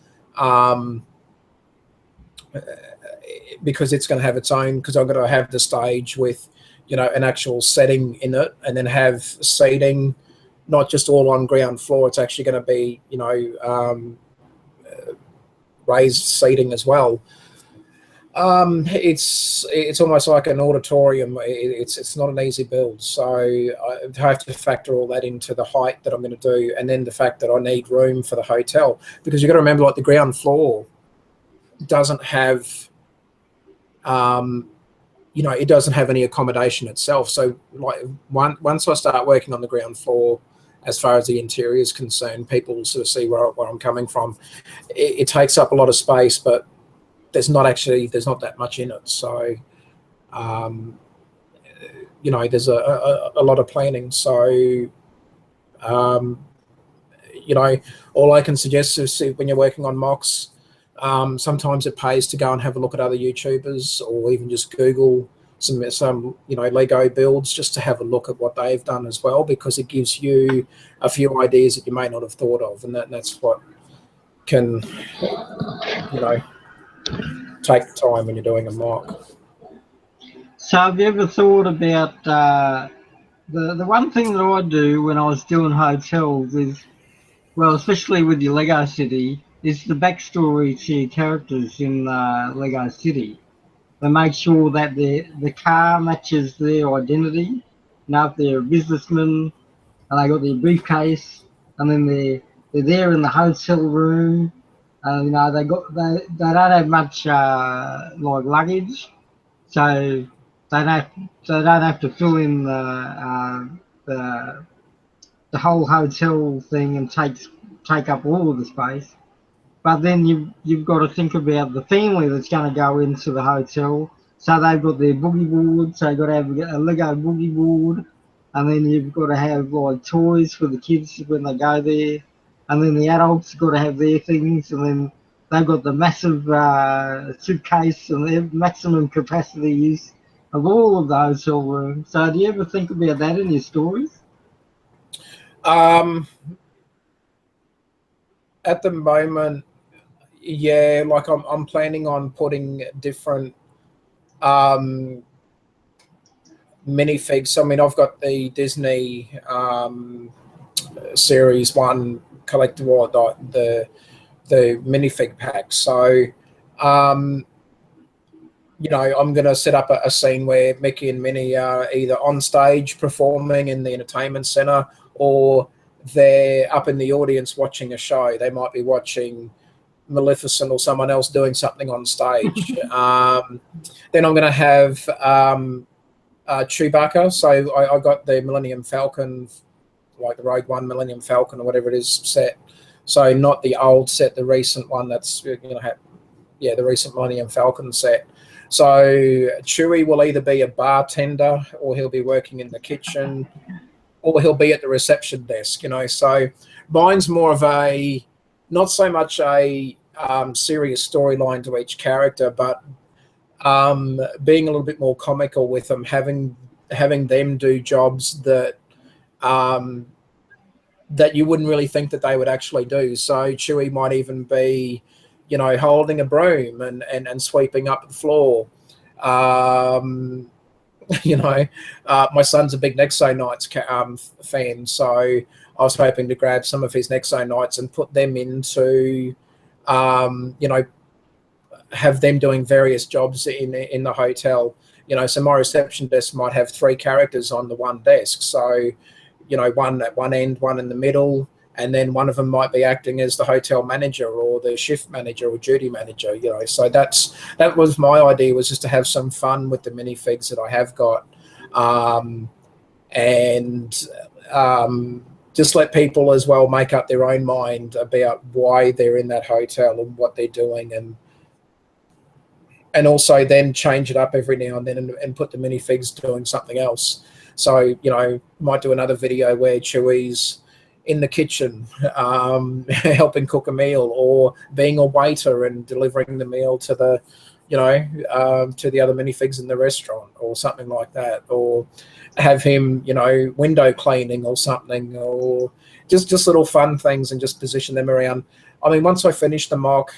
it's going to have its own, because I've got to have the stage with, you know, an actual setting in it and then have seating, not just all on ground floor. It's actually going to be, you know, raised seating as well. It's almost like an auditorium. It's not an easy build, so I have to factor all that into the height that I'm going to do, and then the fact that I need room for the hotel, because you've got to remember, like, the ground floor doesn't have, it doesn't have any accommodation itself. So, like, once I start working on the ground floor, as far as the interior is concerned, people will sort of see where I'm coming from. It takes up a lot of space, but there's not that much in it. So, there's a lot of planning. So, all I can suggest is, when you're working on mocks, sometimes it pays to go and have a look at other YouTubers, or even just Google some Lego builds, just to have a look at what they've done as well, because it gives you a few ideas that you may not have thought of, and that's what can take time when you're doing a mock. So have you ever thought about the one thing that I do when I was doing hotels is, well, especially with your Lego City, is the backstory to your characters in Lego City. They make sure that the car matches their identity. Now, if they're a businessman and they got their briefcase, and then they're there in the hotel room, and they don't have much like luggage, so they don't have to fill in the the whole hotel thing and take up all of the space. But then you've got to think about the family that's going to go into the hotel. So they've got their boogie board. So you've got to have a Lego boogie board, and then you've got to have like toys for the kids when they go there, and then the adults got to have their things, and then they've got the massive suitcase and the maximum capacity use of all of the hotel rooms. So do you ever think about that in your stories? At the moment, yeah, like, I'm planning on putting different minifigs. I mean, I've got the Disney Series 1 collectible, the minifig pack. So, I'm going to set up a scene where Mickey and Minnie are either on stage performing in the entertainment center, or they're up in the audience watching a show. They might be watching Maleficent or someone else doing something on stage. Then I'm going to have Chewbacca. So I got the Millennium Falcon, like the Rogue One Millennium Falcon or whatever it is, set. So not the old set, the recent one that's the recent Millennium Falcon set. So Chewie will either be a bartender, or he'll be working in the kitchen, or he'll be at the reception desk. So mine's more of a, not so much a serious storyline to each character, but being a little bit more comical with them, having them do jobs that that you wouldn't really think that they would actually do. So Chewie might even be, holding a broom and sweeping up the floor. My son's a big Nexo Knights fan, so I was hoping to grab some of his Nexo Knights and put them into, have them doing various jobs in the hotel. So my reception desk might have 3 characters on the one desk. So, one at one end, one in the middle, and then one of them might be acting as the hotel manager or the shift manager or duty manager. So that was my idea, was just to have some fun with the minifigs that I have got, and just let people as well make up their own mind about why they're in that hotel and what they're doing, and also then change it up every now and then and put the minifigs doing something else. So, might do another video where Chewie's in the kitchen helping cook a meal, or being a waiter and delivering the meal to the, to the other minifigs in the restaurant, or something like that, or have him, window cleaning or something, or just little fun things, and just position them around. I mean, once I finish the mock,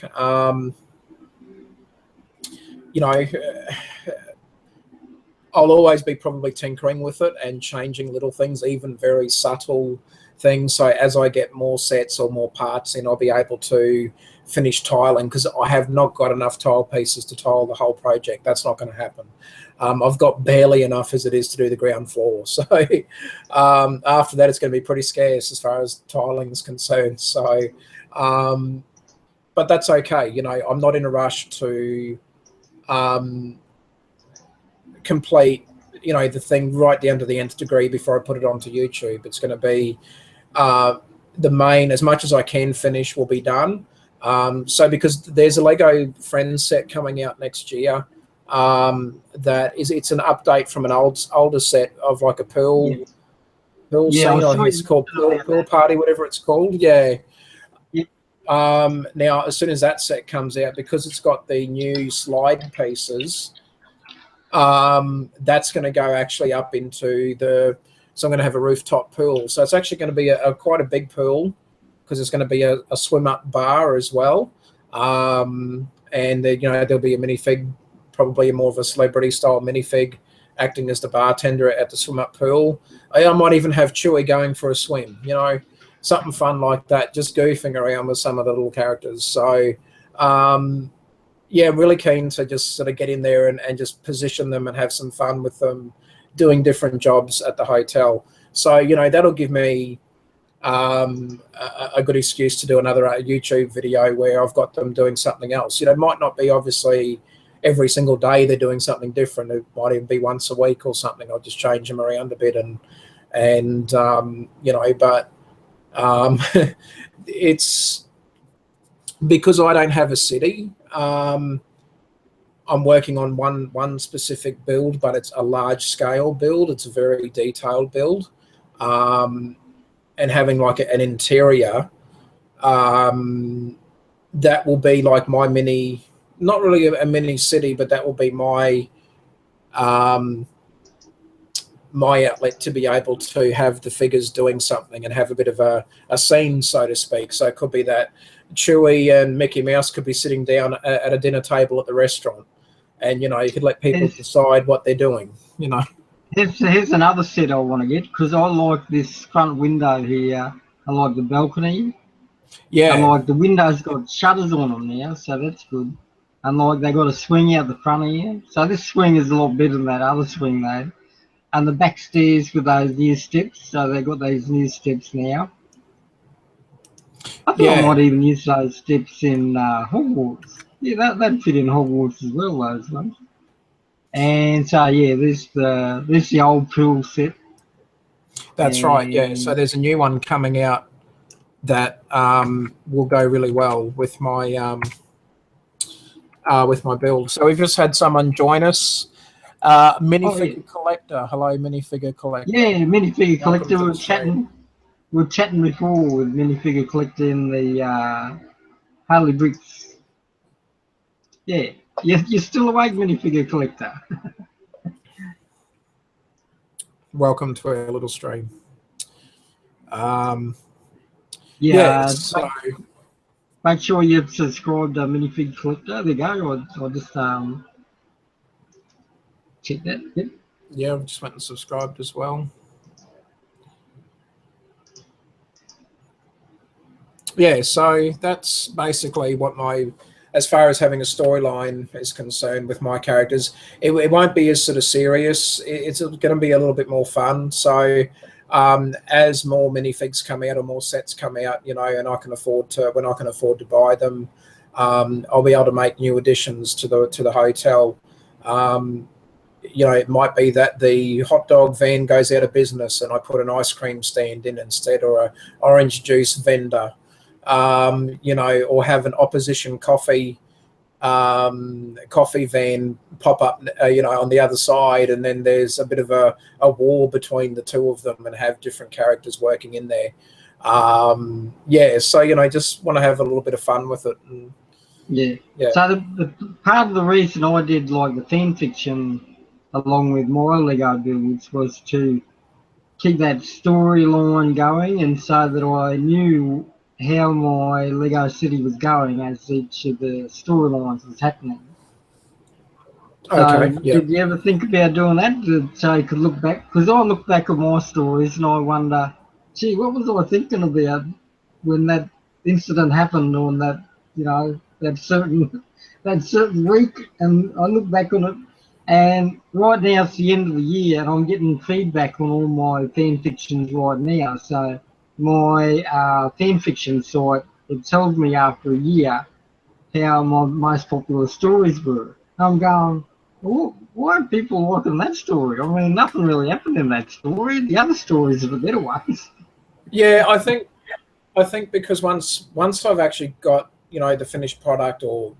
I'll always be probably tinkering with it and changing little things, even very subtle things. So as I get more sets or more parts in, I'll be able to finish tiling, because I have not got enough tile pieces to tile the whole project. That's not going to happen. I've got barely enough as it is to do the ground floor. So after that, it's going to be pretty scarce as far as tiling is concerned. So, but that's okay. You know, I'm not in a rush to complete, you know, the thing right down to the nth degree before I put it onto YouTube. It's going to be the main, as much as I can finish will be done. So because there's a Lego Friends set coming out next year, it's an update from an older set of like a pool Yeah, I scene, or I saw think it's you called about pool that. party, whatever it's called. Yeah. Yeah. Now, as soon as that set comes out, because it's got the new slide pieces, that's going to go actually up into the. So I'm going to have a rooftop pool. So it's actually going to be quite a big pool, because it's going to be a swim up bar as well. And you know, there'll be a minifig, probably more of a celebrity style minifig, acting as the bartender at the swim up pool. I might even have Chewie going for a swim, you know, something fun like that, just goofing around with some of the little characters. So, yeah, really keen to just sort of get in there and just position them and have some fun with them, doing different jobs at the hotel. So, you know, that'll give me a good excuse to do another YouTube video where I've got them doing something else. You know, it might not be obviously every single day they're doing something different. It might even be once a week or something. I'll just change them around a bit and you know, but it's because I don't have a city. I'm working on one specific build, but it's a large scale build. It's a very detailed build. And having like an interior that will be like my mini, not really a mini city, but that will be my my outlet to be able to have the figures doing something and have a bit of a scene, so to speak. So it could be that Chewie and Mickey Mouse could be sitting down at a dinner table at the restaurant, and you know, you could let people decide what they're doing, you know. Here's another set I want to get, because I like this front window here. I like the balcony. Yeah. And like the windows got shutters on them now, so that's good. And like they got a swing out the front here. So this swing is a lot better than that other swing though. And the back stairs with those new steps, so they got those new steps now. I thought I might even use those steps in Hogwarts. Yeah, that'd fit in Hogwarts as well, those ones. And so yeah, this the old pool set. That's right. Yeah. So there's a new one coming out that will go really well with my build. So we've just had someone join us. Minifigure Collector. Hello, Minifigure Collector. Yeah, Minifigure Collector. We were chatting before with Minifigure Collector in the Harley Bricks. Yeah, you're still awake, Minifigure Collector. Welcome to our little stream. So make sure you've subscribed to Minifig Collector. There you go. I'll just check that. Yep. Yeah, I've just went and subscribed as well. Yeah, so that's basically what as far as having a storyline is concerned with my characters. It won't be as sort of serious. It's going to be a little bit more fun. So as more minifigs come out or more sets come out, you know, and when I can afford to buy them, I'll be able to make new additions to the hotel. You know, it might be that the hot dog van goes out of business and I put an ice cream stand in instead, or an orange juice vendor. You know, or have an opposition coffee van pop up, you know, on the other side, and then there's a bit of a war between the two of them and have different characters working in there. Yeah, so, you know, just want to have a little bit of fun with it. And, yeah. So the part of the reason I did like the fan fiction along with my Lego builds was to keep that storyline going, and so that I knew how my Lego city was going as each of the storylines was happening. So, Okay. Yeah. did you ever think about doing that so you could look back? Because I look back at my stories and I wonder, gee, what was I thinking about when that incident happened on that, that certain week? And I look back on it, and right now it's the end of the year, and I'm getting feedback on all my fan fictions right now. So my fan fiction site, it tells me after a year how my most popular stories were. I'm going, well, why are people liking that story? I mean, nothing really happened in that story. The other stories are the better ones. Yeah, I think because once I've actually got the finished product, or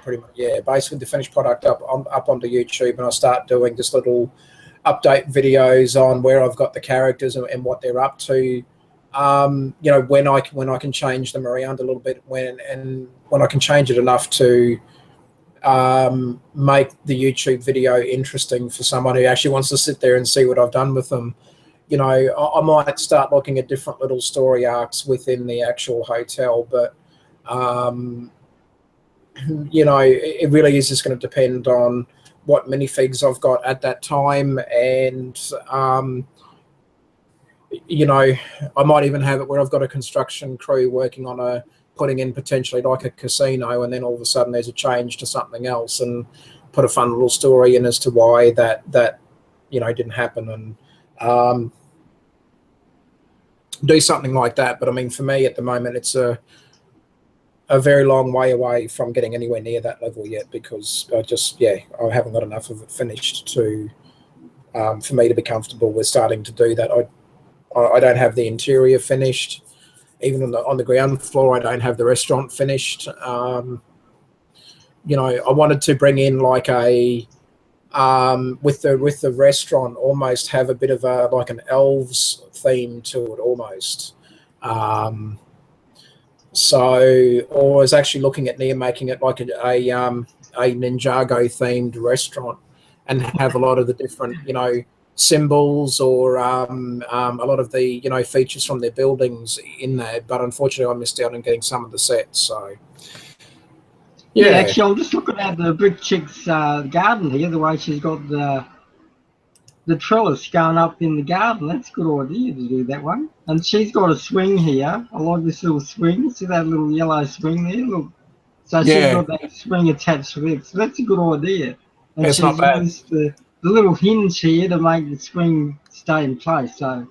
pretty much, yeah, basically the finished product up onto YouTube, and I start doing just little update videos on where I've got the characters and what they're up to. When I can change them around a little bit, when I can change it enough to make the YouTube video interesting for someone who actually wants to sit there and see what I've done with them. I might start looking at different little story arcs within the actual hotel, but it really is just going to depend on what minifigs I've got at that time, and I might even have it where I've got a construction crew working on putting in potentially like a casino, and then all of a sudden there's a change to something else, and put a fun little story in as to why that didn't happen, and do something like that. But I mean, for me at the moment, it's a very long way away from getting anywhere near that level yet, because I haven't got enough of it finished to for me to be comfortable with starting to do that. I don't have the interior finished. Even on the ground floor, I don't have the restaurant finished. I wanted to bring in like a with the restaurant, almost have a bit of like an elves theme to it almost. Or I was actually looking at near making it like a Ninjago themed restaurant, and have a lot of the different symbols, or a lot of the features from their buildings in there. But unfortunately, I missed out on getting some of the sets. So Yeah, yeah, actually, I'm just looking at the brick chick's garden here. The way she's got the trellis going up in the garden. That's a good idea to do that one. And she's got a swing here. I like this little swing. See that little yellow swing there? Look. So she's yeah, got that spring attached to it. So that's a good idea. And it's not she's bad. used the little hinge here to make the spring stay in place. So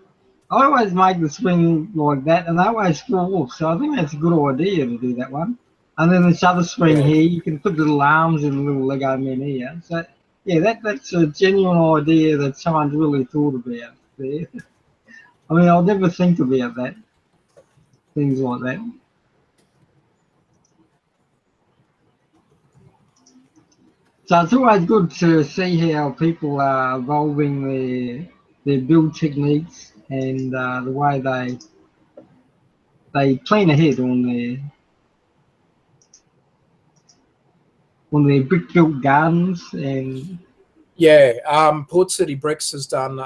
I always make the swing like that, and they always fall off. So I think that's a good idea to do that one. And then this other spring Yeah, here, you can put little arms and little Lego men here. So yeah, that's a genuine idea that someone's really thought about there. I mean, I'll never think about that, things like that. So it's always good to see how people are evolving their build techniques and the way they plan ahead on their brick built gardens. And yeah. Port City Bricks has done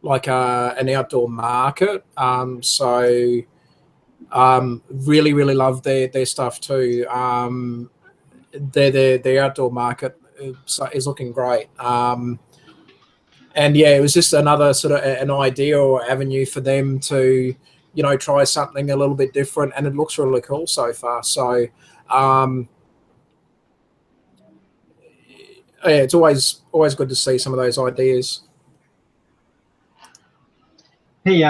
like an outdoor market. Really, really love their stuff too. Their outdoor market is looking great. And yeah, it was just another sort of an idea or avenue for them to, try something a little bit different, and it looks really cool so far. So, yeah, it's always good to see some of those ideas. here,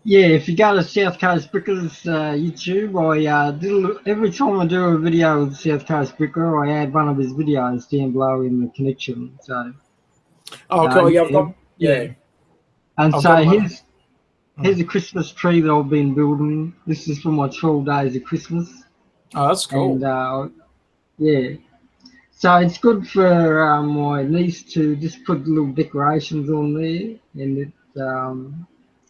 yeah, if you go to South Coast Brickers YouTube, every time I do a video with South Coast Bricker, I add one of his videos down below in the connection. So Oh, cool. Yeah, yeah. And I've so got one. here's a Christmas tree that I've been building. This is for my 12 days of Christmas. Oh, that's And cool. yeah, so it's good for my niece to just put little decorations on there. And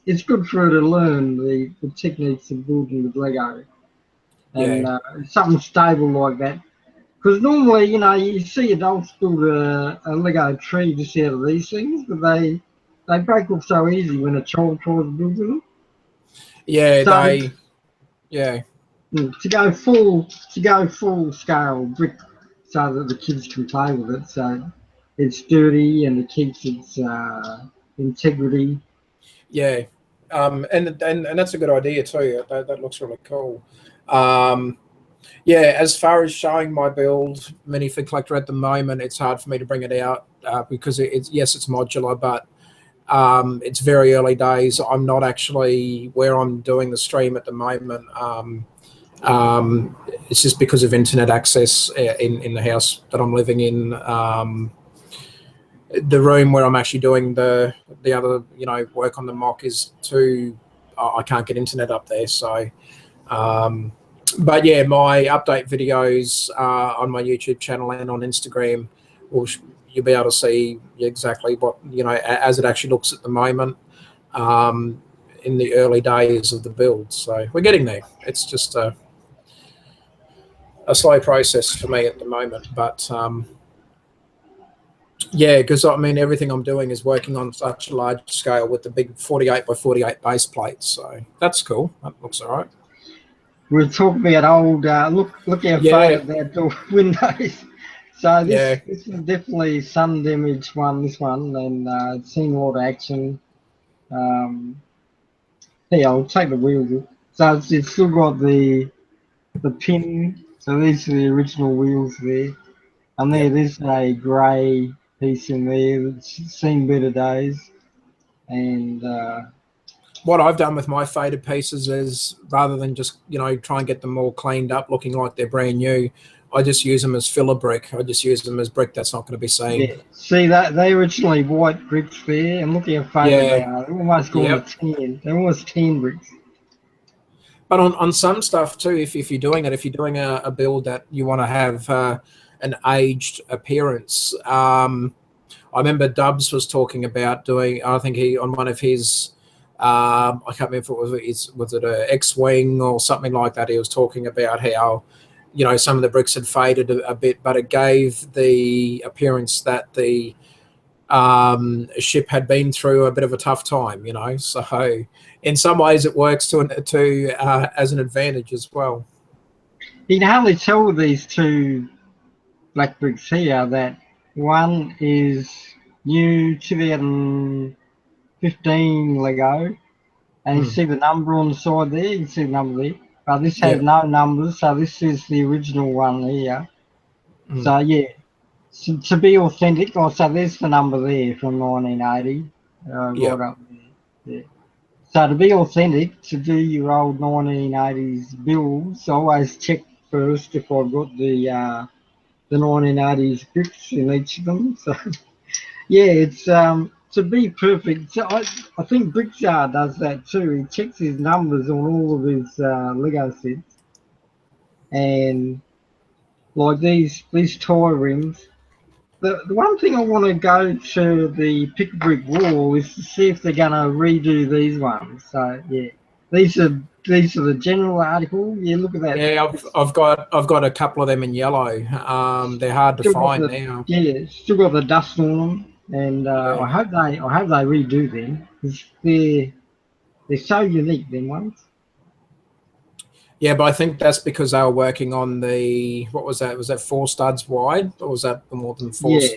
it's good for her to learn the techniques of building with Lego. And Yeah, something stable like that. Because normally, you see adults build a Lego tree just out of these things, but they break off so easy when a child tries to build them. yeah, So yeah. to go full scale brick, so that the kids can play with it. So it's sturdy and it keeps its integrity. Yeah, and that's a good idea too. That looks really cool. Um, yeah, as far as showing my build minifig collector at the moment, it's hard for me to bring it out because it's yes, it's modular, but it's very early days. I'm not actually where I'm doing the stream at the moment. It's just because of internet access in the house that I'm living in. The room where I'm actually doing the other work on the mock is too. I can't get internet up there, so. But yeah, my update videos on my YouTube channel and on Instagram, you'll be able to see exactly what as it actually looks at the moment. In the early days of the build, so we're getting there. It's just a slow process for me at the moment, but yeah, because I mean everything I'm doing is working on such a large scale with the big 48 by 48 base plates, so that's cool. That looks all right. We're talking about old. Look how Yeah, faded that door windows. So yeah. this is definitely sun damage one. This one, and it's seen a lot of action. Um, yeah, I'll take the wheels. So it's still got the pin. So these are the original wheels there, and Yep. there's a grey piece in there that's seen better days. And What I've done with my faded pieces is rather than just try and get them all cleaned up looking like they're brand new, I just use them as filler brick. I just use them as brick that's not going to be seen. yeah, see that they originally white bricks there, and look how faded Yeah. they are. They're almost gone to Yep. tan. They're almost tan bricks. But on some stuff too, if you're doing it, if you're doing a build that you want to have an aged appearance, I remember Dubs was talking about doing. I think he on one of his. I can't remember if it was it a X-wing or something like that. He was talking about how some of the bricks had faded a bit, but it gave the appearance that the ship had been through a bit of a tough time. So in some ways it works to as an advantage as well. You can hardly tell with these two black bricks here that one is new 2015 Lego, and you Mm, see the number on the side there. You can see the number there, but this has yeah. no numbers, so this is the original one here. Mm, So yeah, so to be authentic, so there's the number there from 1980, yeah. right up there. Yeah. So to be authentic, to do your old 1980s builds, I always check first if I've got the 1980s bricks in each of them. So yeah, it's to be perfect. So I think Brickjar does that too. He checks his numbers on all of his Lego sets, and like these toy rims. The one thing I want to go to the pick a brick wall is to see if they're going to redo these ones. So yeah, these are the general article. Yeah, look at that. Yeah, I've got a couple of them in yellow. They're hard to Still got find the now. still got the dust on them, and Yeah, I hope they redo them because they're so unique. Them ones. yeah, but I think that's because they were working on the what was that? Was that 4 studs wide, or was that more than four? Yeah.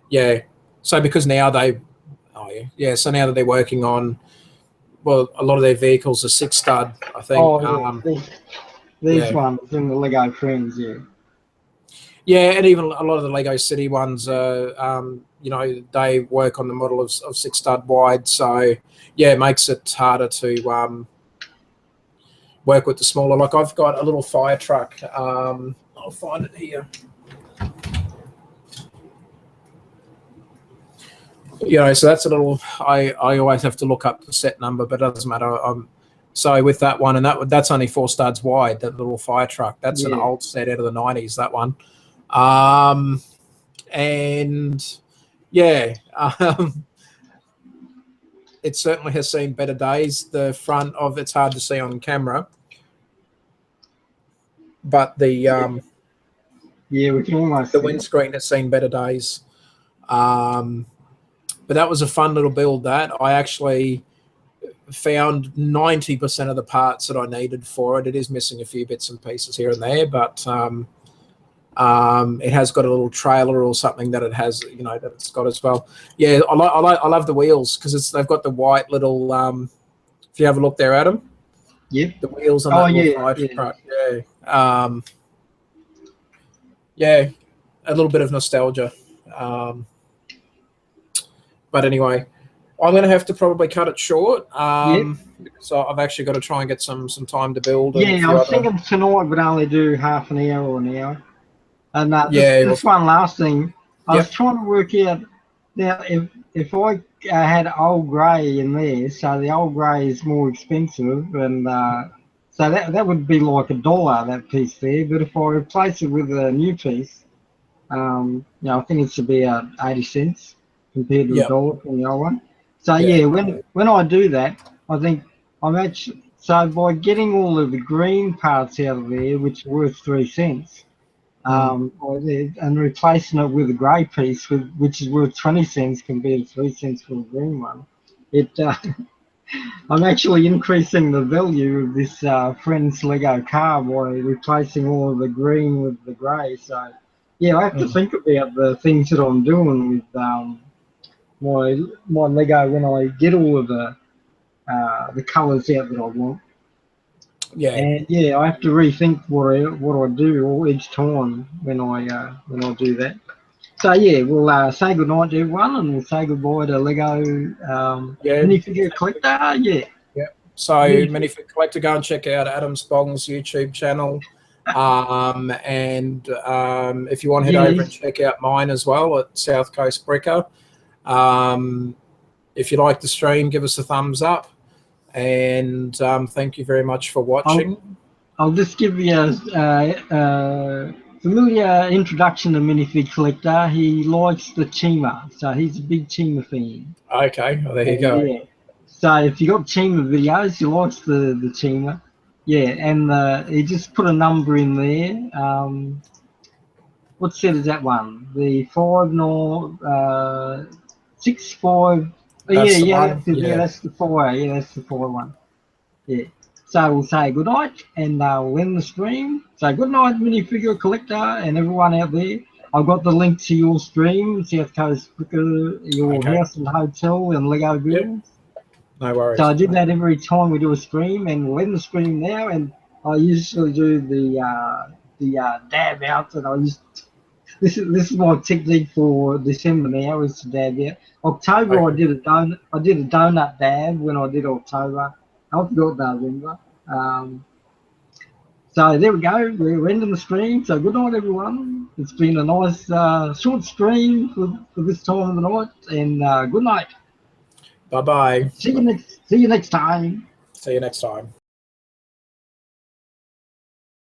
Yeah. So because now oh yeah. So now that they're working on, well, a lot of their vehicles are 6 stud. I think. Oh yeah. These Yeah, ones in the Lego Friends. Yeah. yeah, and even a lot of the Lego City ones, they work on the model of 6 stud wide. So yeah, it makes it harder to work with the smaller. Like I've got a little fire truck. I'll find it here. So that's a little. I always have to look up the set number, but it doesn't matter. So with that one, and that's only 4 studs wide. That little fire truck. That's an Yeah. old set out of the '90s. That one. And yeah, it certainly has seen better days. The front of it's hard to see on camera, but Yeah, we can almost the see it. windscreen has seen better days. But that was a fun little build. That I actually found 90% of the parts that I needed for it. It is missing a few bits and pieces here and there, but it has got a little trailer or something that it has, that it's got as well. Yeah, I love the wheels because they've got the white little. If you have a look there, Adam. Yep. The wheels on Oh that little yeah, fire yeah. truck. Yeah. Yeah, a little bit of nostalgia. But anyway, I'm going to have to probably cut it short. Yep. So I've actually got to try and get some time to build and a Yeah, I few was other. thinking tonight would only do half an hour or an hour. And Yeah. just one last thing, I was Yep. trying to work out now if I had old grey in there, so the old grey is more expensive, and so that would be like $1 that piece there. But if I replace it with a new piece, I think it's about 80 cents compared to Yep. $1 from the old one. So Yeah. yeah, when I do that, I think I'm actually so by getting all of the green parts out of there, which are worth 3 cents, and replacing it with a grey piece, which is worth 20 cents compared to 3 cents for a green one. I'm actually increasing the value of this friend's Lego car by replacing all of the green with the grey. So, yeah, I have to think about the things that I'm doing with my Lego when I get all of the colours out that I want. Yeah. And yeah, I have to rethink what I do all each time when I do that. So yeah, we'll say goodnight to everyone, and we'll say goodbye to Lego Yeah. minifigure collector. Yeah. Yeah. So Minifig Collector, go and check out Adam Spong's YouTube channel. And if you want, head over and check out mine as well at South Coast Bricker. If you like the stream, give us a thumbs up. And thank you very much for watching. I'll just give you a familiar introduction to Minifig Collector. He likes the Chima, so he's a big Chima fan. Okay, well, there you go. Yeah. So if you got Chima videos, he likes the Chima. Yeah, and he just put a number in there. What set is that one? The 6 5. Oh, That's the one. that's that's the 4. Yeah, that's the 4 one. Yeah. So we'll say good night, and we'll end the stream. So good night, minifigure collector, and everyone out there. I've got the link to your stream, South Coast Bricker, your house and hotel, and Lego builds. Yep. No worries. So I do that every time we do a stream, and we'll end the stream now. And I usually do the dab out, and this is my technique for December now is to dab out. October okay. I did a donut dab when I did October. I forgot November. So there we go. We're ending the stream. So good night, everyone. It's been a nice short stream for this time of the night. And good night. Bye bye. See you next time. See you next time.